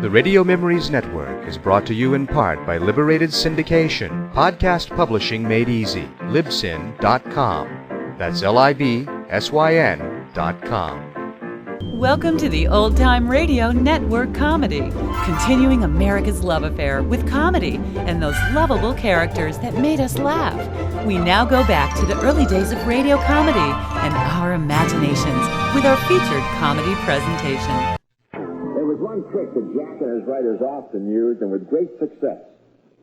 The Radio Memories Network is brought to you in part by Liberated Syndication, podcast publishing made easy, libsyn.com. That's LIBSYN.com. Welcome to the Old Time Radio Network Comedy, continuing America's love affair with comedy and those lovable characters that made us laugh. We now go back to the early days of radio comedy and our imaginations with our featured comedy presentation. There was one trick that Jack and his writers often used, and with great success.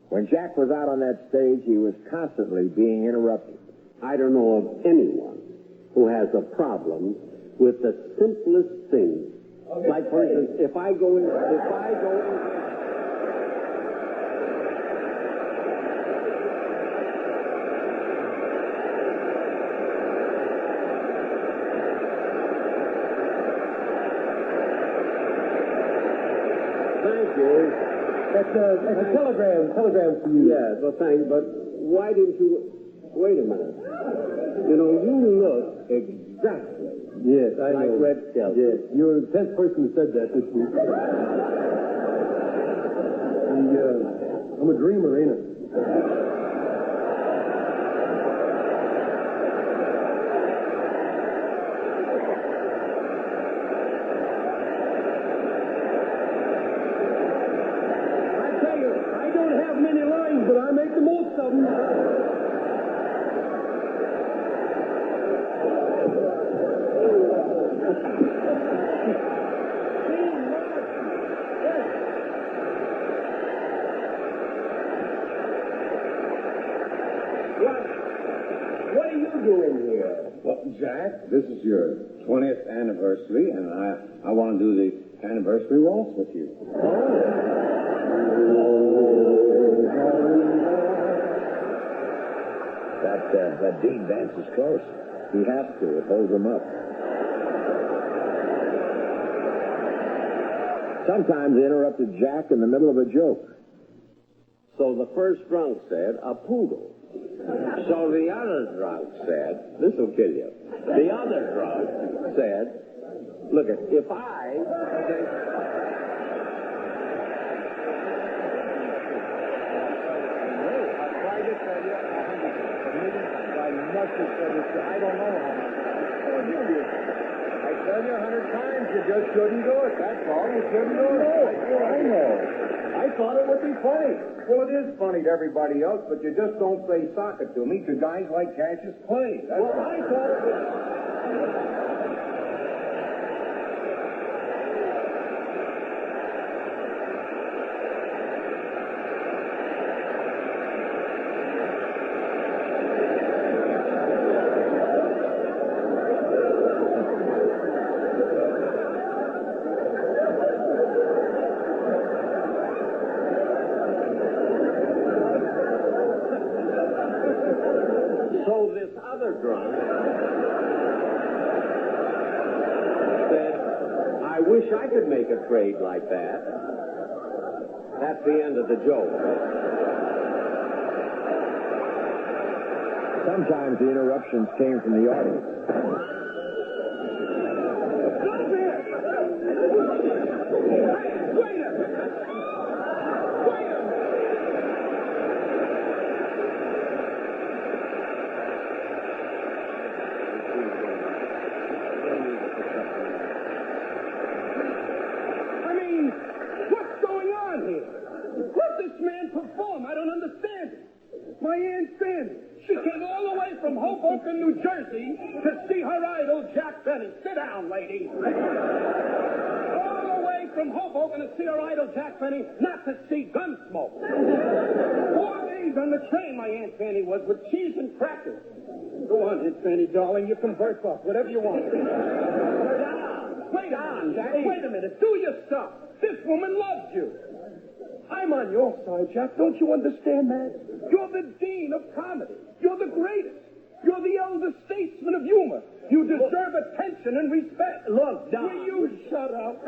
When Jack was out on that stage, he was constantly being interrupted. I don't know of anyone who has a problem with the simplest things. Okay. Like, for instance, if I go in... That's a telegram for you. Yeah, well, thanks, but why didn't you... Wait a minute. You know, you look exactly I like know. Red Skelton. Yes, you're the 10th person who said that this week. I'm a dreamer, ain't I? Jack, this is your 20th anniversary, and I want to do the anniversary waltz with you. That Dean dances close. He has to. It holds him up. Sometimes they interrupted Jack in the middle of a joke. So the first drunk said, a poodle. So the other drunk said, this will kill you. The other drunk said, look, if I... I don't know how much. I tell you 100 times, you just shouldn't do it. That's all. You shouldn't do it. I know. I thought it would be funny. Well, it is funny to everybody else, but you just don't say soccer to me to guys like Cassius Clay. I thought it was... drunk said, I wish I could make a trade like that. That's the end of the joke. Sometimes the interruptions came from the audience. New Jersey to see her idol, Jack Benny. Sit down, lady. All the way from Hoboken to see her idol, Jack Benny, not to see Gunsmoke. 4 days on the train, my Aunt Fanny was, with cheese and crackers. Go on, Aunt Fanny, darling. You can burst off, whatever you want. Wait on, Jack. Wait a minute. Do your stuff. This woman loves you. I'm on your side, Jack. Don't you understand that? You're the dean of comedy. You're the greatest. You're the elder statesman of humor. You deserve attention and respect. Look, Don. Will you shut up?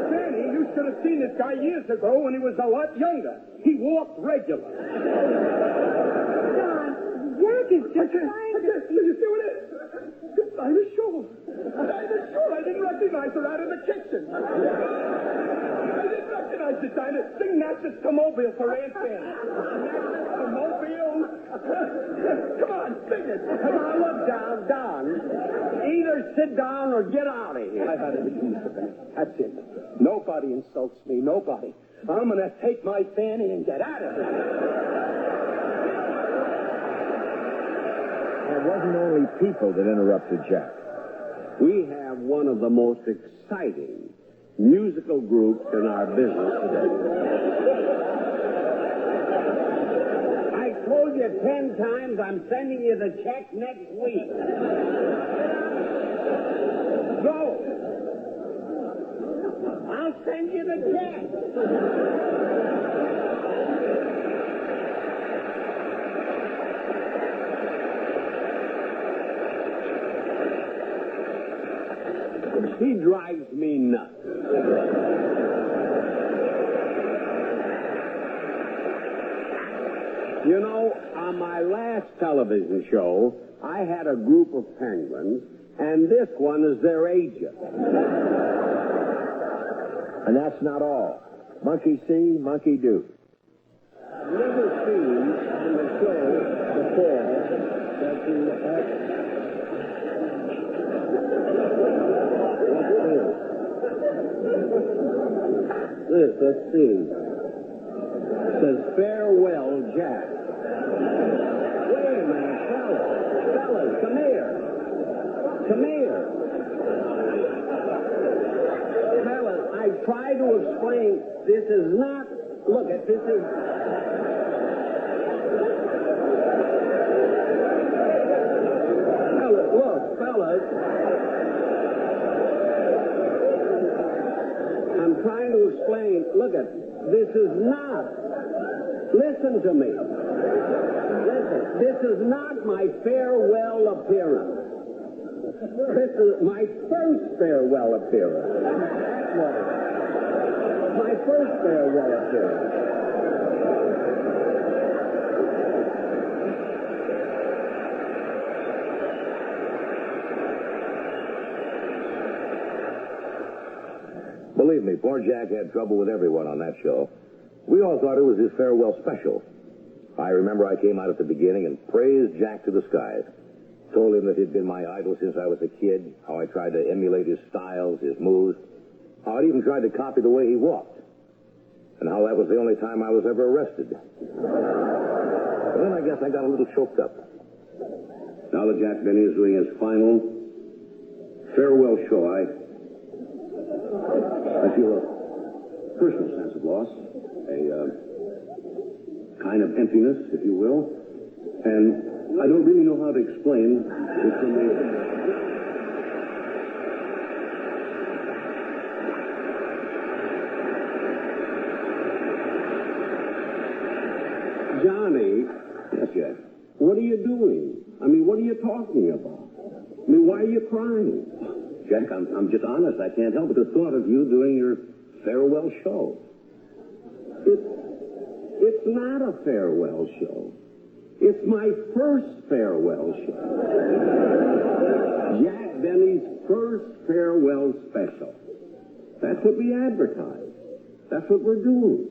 Fanny, you should have seen this guy years ago when he was a lot younger. He walked regular. Don, Jack is just trying to... Did you see what it is? Dinah Shore. Dinah Shore. I didn't recognize her out in the kitchen. is it, Dinah? Sing Natchez to Mobile for Aunt Fanny. Natchez to Mobile? Come on, sing it. Come on, look, Don. Either sit down or get out of here. I've had it enough. That's it. Nobody insults me. Nobody. I'm going to take my Fanny and get out of here. It wasn't only people that interrupted Jack. We have one of the most exciting musical groups in our business today. I told you 10 times I'm sending you the check next week. Go. I'll send you the check. He drives me nuts. You know, on my last television show, I had a group of penguins, and this one is their agent. And that's not all. Monkey see, monkey do. Never seen on the show before that you let's see. It says, farewell, Jack. Wait a minute, fellas, come here. Fellas, I try to explain, this is not, look, this is... Fellas, I'm trying to explain, look at, this is not, listen to me. Listen, this is not my farewell appearance. This is my first farewell appearance. That's what it is. My first farewell appearance. Believe me, poor Jack had trouble with everyone on that show. We all thought it was his farewell special. I remember I came out at the beginning and praised Jack to the skies. Told him that he'd been my idol since I was a kid, how I tried to emulate his styles, his moves, how I'd even tried to copy the way he walked, and how that was the only time I was ever arrested. But then I guess I got a little choked up. Now that Jack Benny is doing his final farewell show, I feel a personal sense of loss, a kind of emptiness, if you will, and I don't really know how to explain this from the... Johnny. Yes, Jack. What are you doing? I mean, what are you talking about? I mean, why are you crying? Jack, I'm just honest. I can't help but the thought of you doing your farewell show. It's not a farewell show. It's my first farewell show. Jack Benny's first farewell special. That's what we advertise. That's what we're doing.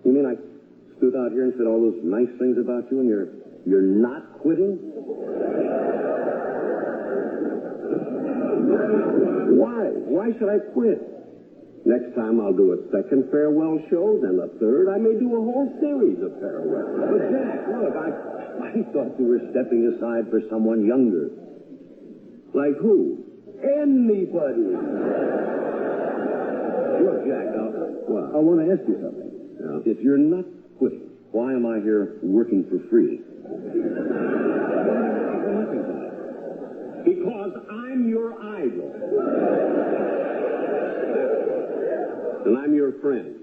You mean I stood out here and said all those nice things about you and you're not quitting? Why? Why should I quit? Next time I'll do a second farewell show, then a third. I may do a whole series of farewells. But Jack, look, I thought you were stepping aside for someone younger. Like who? Anybody. Look, Jack, What? I want to ask you something. Yeah. If you're not quitting, why am I here working for free? Because I'm your idol. And I'm your friend.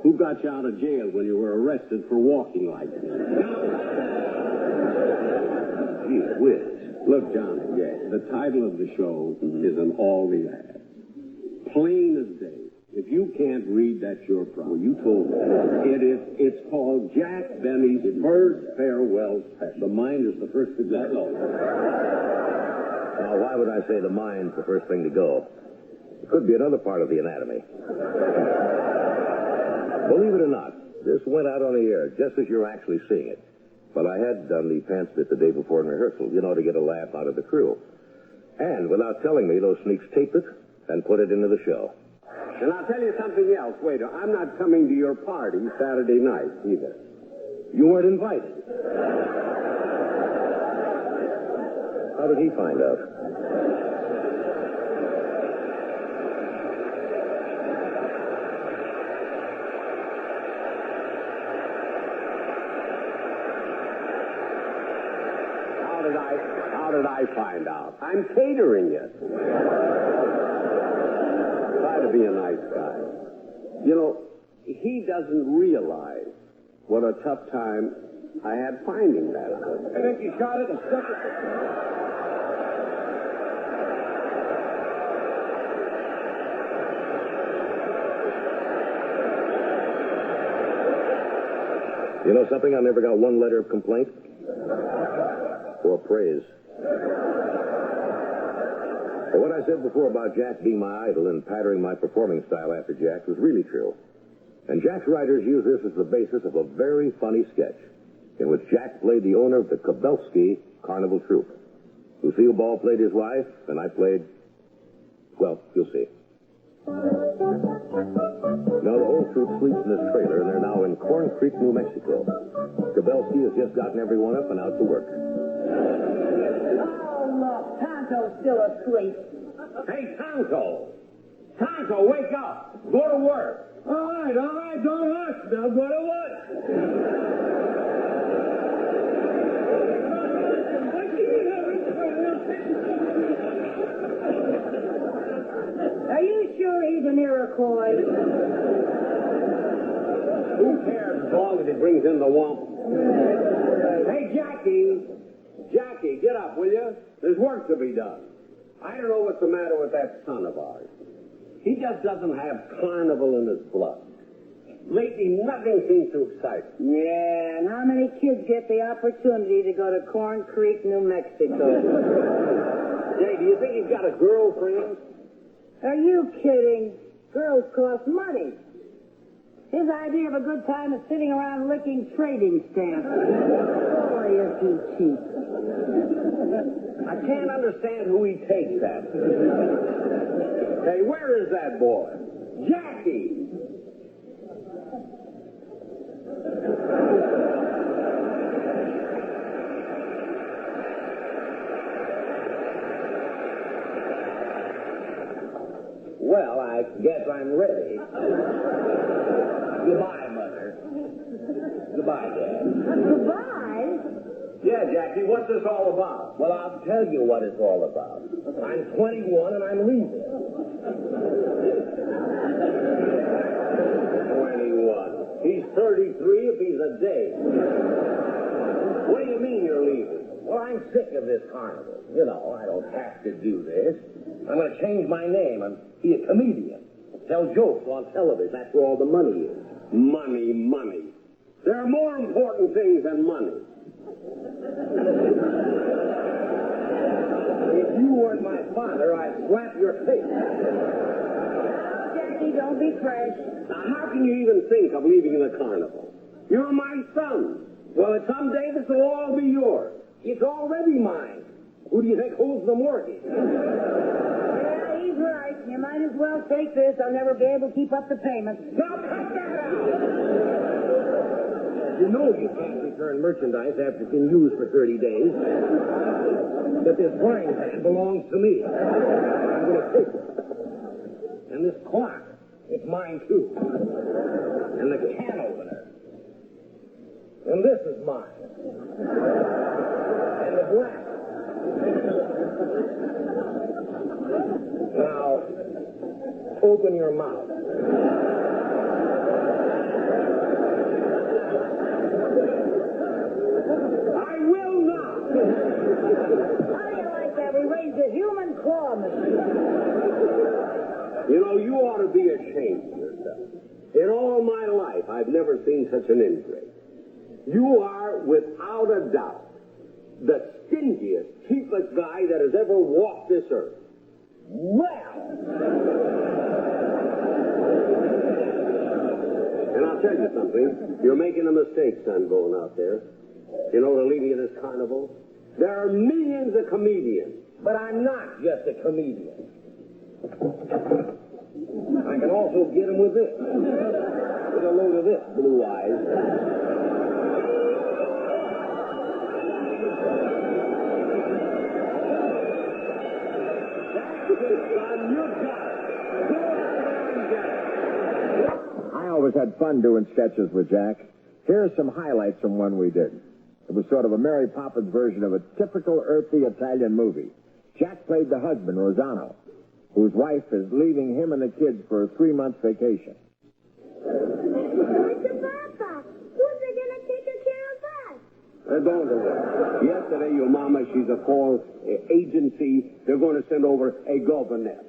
Who got you out of jail when you were arrested for walking like this? Gee whiz. Look, Johnny, the title of the show is an all the ads. Plain as day. If you can't read, that's your problem. Well, you told me. It's called Jack Benny's first farewell special. The mind is the first to go. Now, why would I say the mind's the first thing to go? It could be another part of the anatomy. Believe it or not, this went out on the air just as you're actually seeing it. But I had done the pants bit the day before in rehearsal, to get a laugh out of the crew. And without telling me, those sneaks taped it and put it into the show. And I'll tell you something else, waiter. I'm not coming to your party Saturday night, either. You weren't invited. How did he find out? How did I find out? I'm catering it. Try to be a nice guy. He doesn't realize what a tough time I had finding that. I think you shot it and stuck it. You know something? I never got one letter of complaint or praise. But what I said before about Jack being my idol and patterning my performing style after Jack was really true. And Jack's writers use this as the basis of a very funny sketch in which Jack played the owner of the Kobelsky Carnival Troupe. Lucille Ball played his wife, and I played, well, you'll see. Now, the whole troupe sleeps in this trailer, and they're now in Corn Creek, New Mexico. Kobelsky has just gotten everyone up and out to work. Oh, look, Tonto's still asleep. Hey, Tonto! Tonto, wake up! Go to work! All right, don't rush. Now go to work. Are you sure he's an Iroquois? Who cares as long as he brings in the wump? Hey, Jackie! Jackie, get up, will you? There's work to be done. I don't know what's the matter with that son of ours. He just doesn't have carnival in his blood. Lately, nothing seems to excite him. Yeah, and how many kids get the opportunity to go to Corn Creek, New Mexico? Jay, do you think he's got a girlfriend? Are you kidding? Girls cost money. His idea of a good time is sitting around licking trading stamps. Boy, is he cheap. I can't understand who he takes at. Hey, where is that boy? Jackie! Well, I guess I'm ready. Goodbye, Mother. Goodbye, Dad. Goodbye? Yeah, Jackie, what's this all about? Well, I'll tell you what it's all about. I'm 21 and I'm leaving. 21. He's 33 if he's a day. What do you mean you're leaving? Well, I'm sick of this carnival. I don't have to do this. I'm going to change my name and be a comedian. Tell jokes on television. That's where all the money is. Money, money. There are more important things than money. If you weren't my father, I'd slap your face. Jackie, don't be fresh. Now, how can you even think of leaving the carnival? You're my son. Well, someday this will all be yours. It's already mine. Who do you think holds the mortgage? Yeah, he's right. You might as well take this. I'll never be able to keep up the payments. Now, cut that out! You know you can't return merchandise after it's been used for 30 days. But this frying pan belongs to me. I'm going to take it. And this clock, it's mine too. And the can opener. And this is mine. And the glass. Now, open your mouth. I will not. How do you like that? We raised a human claw machine. You ought to be ashamed of yourself. In all my life, I've never seen such an ingrate. You are, without a doubt, the stingiest, cheapest guy that has ever walked this earth. Well! And I'll I'll tell you something. You're making a mistake, son, going out there. You know the leading of this carnival? There are millions of comedians. But I'm not just a comedian. I can also get him with this. With a load of this, Blue Eyes. I always had fun doing sketches with Jack. Here are some highlights from one we did. It was sort of a Mary Poppins version of a typical earthy Italian movie. Jack played the husband, Rossano, whose wife is leaving him and the kids for a 3-month vacation. Mr. Papa, who's going to take care of that? Don't worry. Yesterday, your mama, she's a call agency. They're going to send over a governess.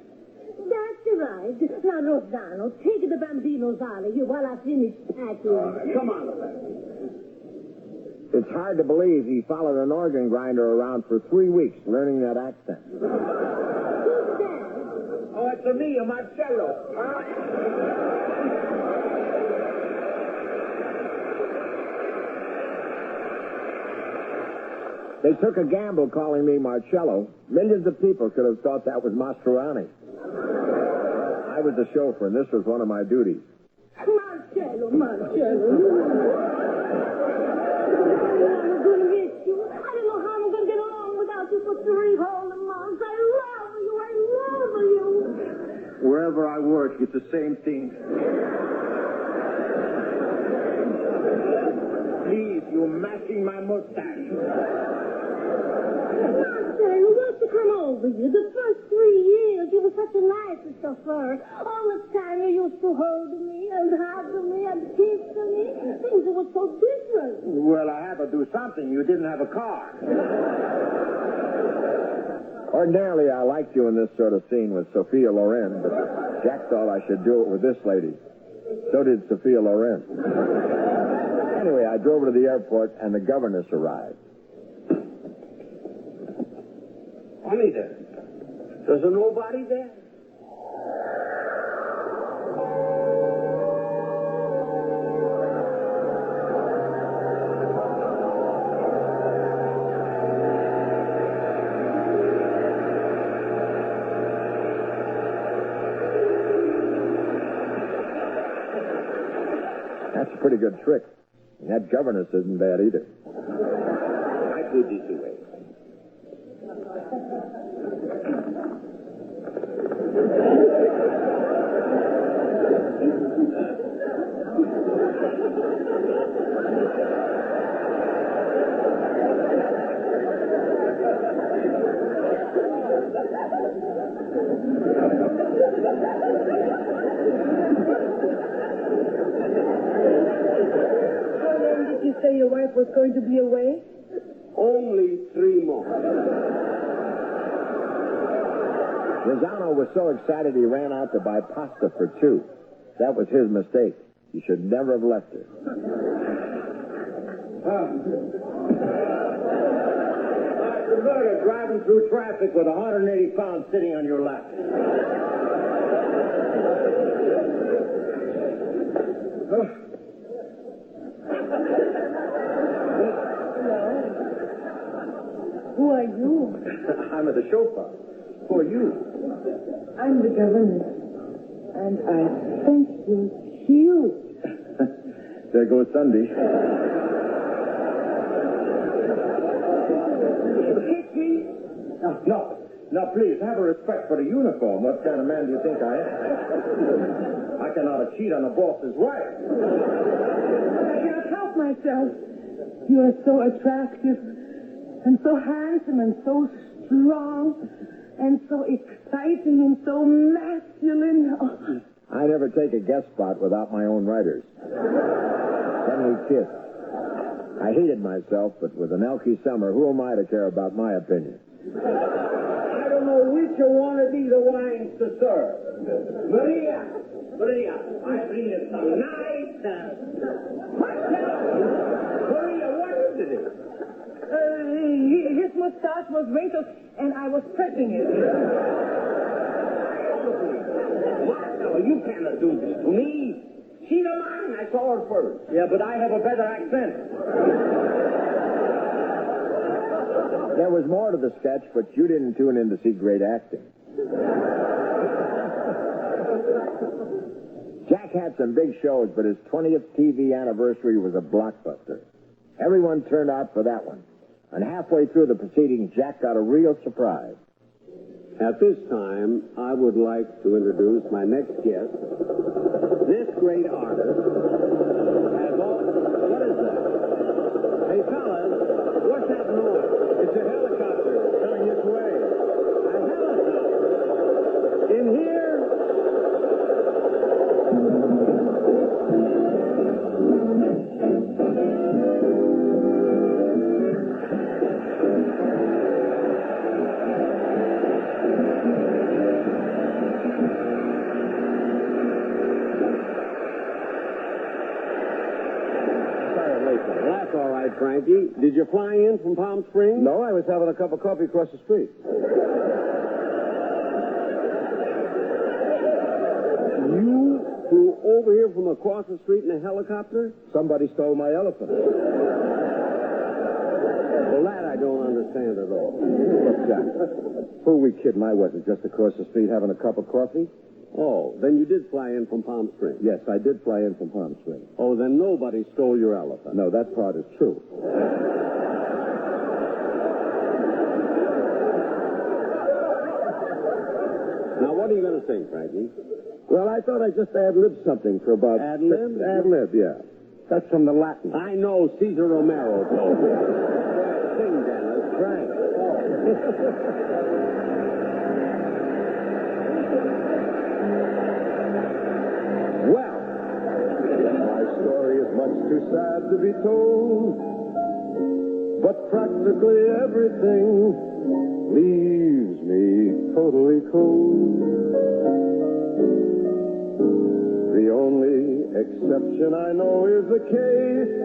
That's right. Now, Rossano, take the bambino's out of here while I finish packing. Come on, Loretta. It's hard to believe he followed an organ grinder around for 3 weeks learning that accent. Who's that? Oh, it's me, Marcello. They took a gamble calling me Marcello. Millions of people could have thought that was Mastroianni. I was the chauffeur, and this was one of my duties. Marcello. I'm going to miss you. I don't know how I'm going to get along without you for 3 whole months. I love you. Wherever I work, it's the same thing. Please, you're matching my mustache. Marcello, what's to come over you? The first 3 years, you were such a nice chauffeur. All the time you used to hold me and hug me and kiss me. Things were so different. Well, I had to do something. You didn't have a car. Ordinarily, I liked you in this sort of scene with Sophia Loren, but Jack thought I should do it with this lady. So did Sophia Loren. Anyway, I drove her to the airport, and the governess arrived. Juanita, there's nobody there? That's a pretty good trick. And that governess isn't bad either. I put this away. Did you say your wife was going to be away? Only 3 more. Rossano was so excited he ran out to buy pasta for 2. That was his mistake. He should never have left her. It's murder driving through traffic with 180 pounds sitting on your lap. Who are you? I'm the chauffeur. Who are you? I'm the governess. And I think you're cute. There goes Sunday. Kick me? No. Now, please, have a respect for the uniform. What kind of man do you think I am? I cannot cheat on a boss's wife. I can't help myself. You are so attractive and so handsome and so strong and so exciting and so masculine. Oh. I never take a guest spot without my own writers. Then we kissed. I hated myself, but with an Elkie Summer, who am I to care about my opinion? I don't know which one of these wines to serve. Maria, I bring you some nice Maria, what is it? His mustache was wrinkled, and I was pressing it. Marcelo, you cannot do this to me. She's a man. I saw her first. Yeah, but I have a better accent. There was more to the sketch, but you didn't tune in to see great acting. Jack had some big shows, but his 20th TV anniversary was a blockbuster. Everyone turned out for that one. And halfway through the proceedings, Jack got a real surprise. At this time, I would like to introduce my next guest. This great artist has all... What is that? Hey, fellas, what's that noise? It's a helicopter coming this way. A helicopter? In here? That's all right, Frankie. Did you fly in from Palm Springs? No, I was having a cup of coffee across the street. You flew over here from across the street in a helicopter? Somebody stole my elephant. Well, that I don't understand at all. Look, Jack, who are we kidding? I wasn't just across the street having a cup of coffee. Oh, then you did fly in from Palm Springs? Yes, I did fly in from Palm Springs. Oh, then nobody stole your elephant. No, that part is true. Now, what are you going to sing, Frankie? Well, I thought I'd just ad-lib something for about... Ad-lib? Ad-lib, yeah. That's from the Latin. I know Cesar Romero told me. Sing, Dennis. Frank. Well, my story is much too sad to be told, but practically everything leaves me totally cold. The only exception I know is the case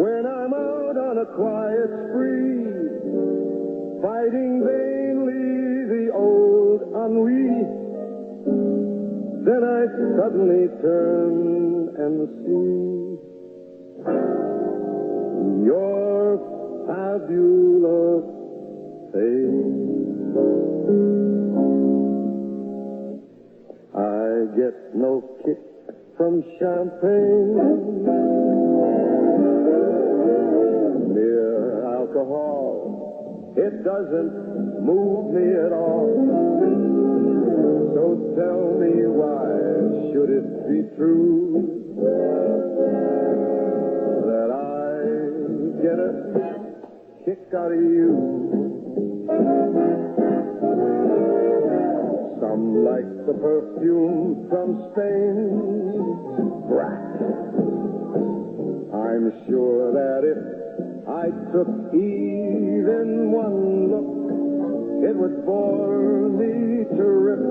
when I'm out on a quiet spree, fighting vainly the old ennui. Then I suddenly turn and see your fabulous face. I get no kick from champagne, mere alcohol, it doesn't move me at all. So tell me, why should it be true that I get a kick out of you? Some like the perfume from Spain, Brat. I'm sure that if I took even one look, it would bore me to rip.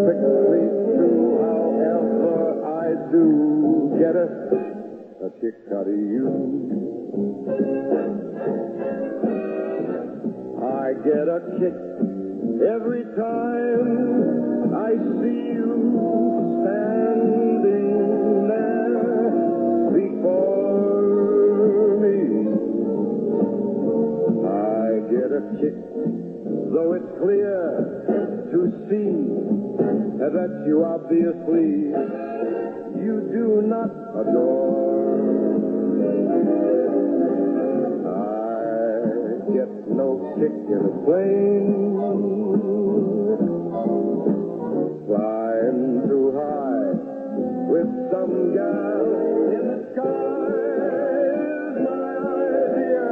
Quickly through, however, I do get a kick out of you. I get a kick every time I see you standing there before me. I get a kick, though it's clear to see that you obviously you do not adore. I get no kick in a plane, flying too high with some gal in the sky is my idea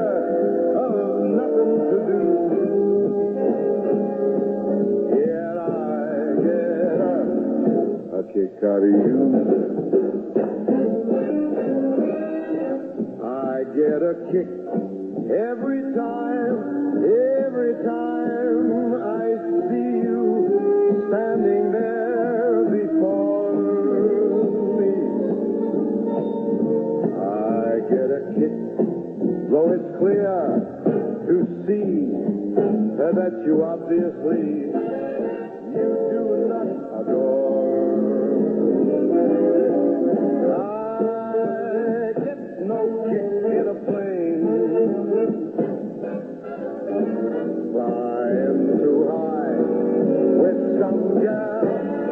of nothing to do. Yet I get a kick out of you. I get a kick every time I see you standing there before me. I get a kick, though it's clear to see that you obviously you do not adore.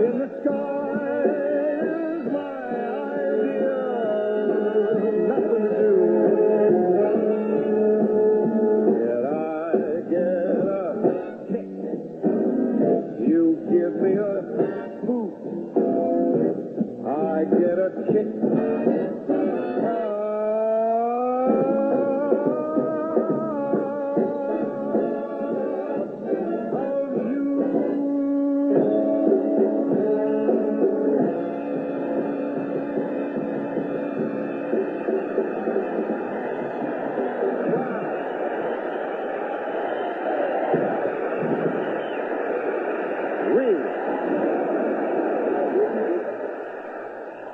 in the sky is my ideal. Nothing to do. Yet I get a kick. You give me a boot. I get a kick.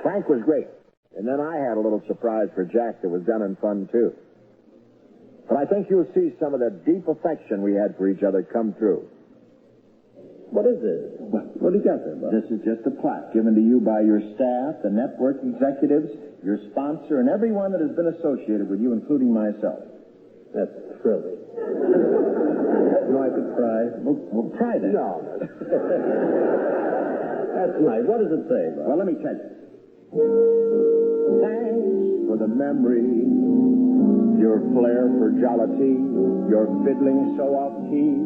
Frank was great. And then I had a little surprise for Jack that was done in fun, too. But I think you'll see some of the deep affection we had for each other come through. What is this? What do you got there, Bob? This is just a plaque given to you by your staff, the network executives, your sponsor, and everyone that has been associated with you, including myself. That's thrilling. You know, I could cry. Well, try that. No. That's nice. What does it say, Bob? Well, let me tell you. Thanks for the memory, your flair for jollity, your fiddling so off-key.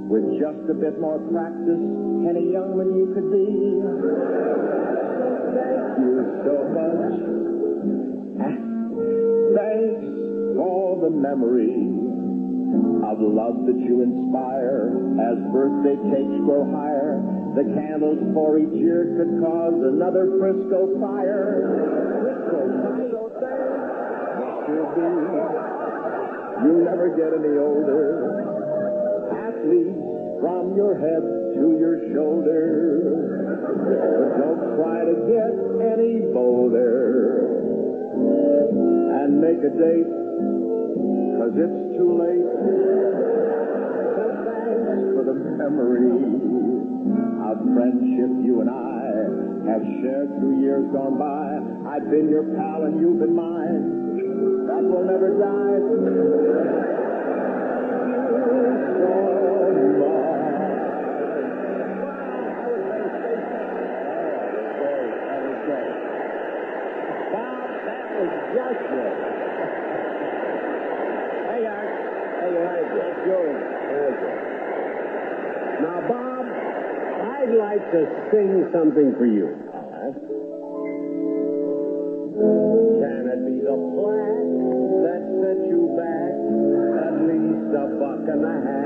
With just a bit more practice, any young man you could be. Thank you so much. Thanks for the memory of love that you inspire. As birthday cakes grow higher, the candles for each year could cause another Frisco fire. So thanks to be. You never get any older. At least from your head to your shoulder. But don't try to get any bolder. And make a date, 'cause it's too late. So thanks for the memory of friendship you and I have shared through years gone by. I've been your pal and you've been mine. That will never die. Now, Bob, I'd like to sing something for you. Can it be the plaque that set you back at least $1.50?